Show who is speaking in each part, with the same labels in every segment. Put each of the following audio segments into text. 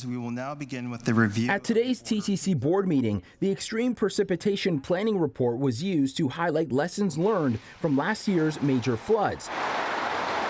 Speaker 1: members, we will now begin with the review.
Speaker 2: At today's TTC board meeting, the Extreme Precipitation Planning Report was used to highlight lessons learned from last year's major floods.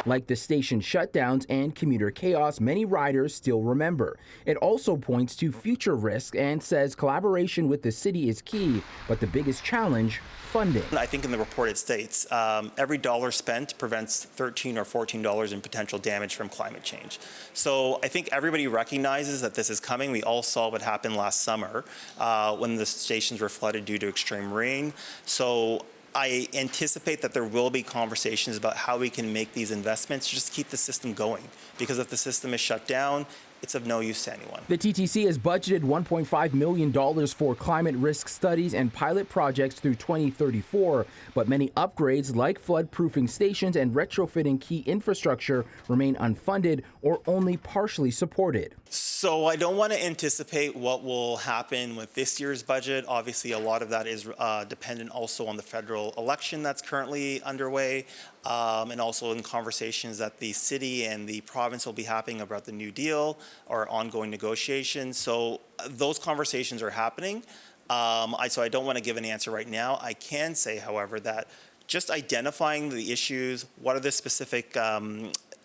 Speaker 2: Like the station shutdowns and commuter chaos many riders still remember. It also points to future risks and says collaboration with the city is key, but the biggest challenge, funding.
Speaker 3: I think in the report it states every dollar spent prevents $13 or $14 in potential damage from climate change. So I think everybody recognizes that this is coming. We all saw what happened last summer when the stations were flooded due to extreme rain. So I anticipate that there will be conversations about how we can make these investments just keep the system going, because if the system is shut down, it's of no use to anyone.
Speaker 2: The TTC has budgeted $1.5 million for climate risk studies and pilot projects through 2034, but many upgrades like flood-proofing stations and retrofitting key infrastructure remain unfunded or only partially supported.
Speaker 3: So I don't want to anticipate what will happen with this year's budget. Obviously, a lot of that is dependent also on the federal election that's currently underway, and also in conversations that the city and the province will be having about the New Deal or ongoing negotiations. So those conversations are happening. So I don't want to give an answer right now. I can say, however, that just identifying the issues, what are the specific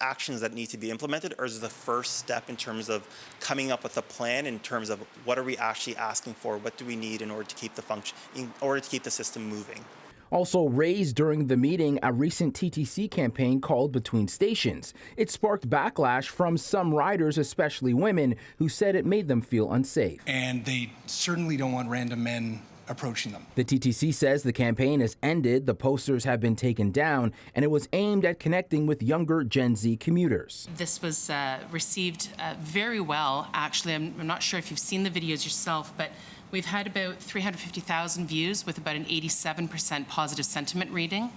Speaker 3: actions that need to be implemented, or is the first step in terms of coming up with a plan in terms of what are we actually asking for, what do we need in order to keep the function, in order to keep the system moving.
Speaker 2: Also raised during the meeting, a recent TTC campaign called Between Stations. It sparked backlash from some riders, especially women, who said it made them feel unsafe.
Speaker 4: And they certainly don't want random men approaching them.
Speaker 2: The TTC says the campaign has ended, the posters have been taken down, and it was aimed at connecting with younger Gen Z commuters.
Speaker 5: This was received very well, actually. I'm not sure if you've seen the videos yourself, but we've had about 350,000 views with about an 87% positive sentiment reading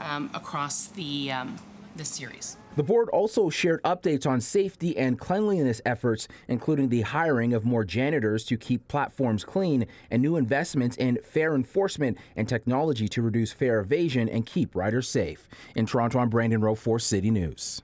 Speaker 5: across the series.
Speaker 2: The board also shared updates on safety and cleanliness efforts, including the hiring of more janitors to keep platforms clean and new investments in fare enforcement and technology to reduce fare evasion and keep riders safe. In Toronto, I'm Brandon Rowe for City News.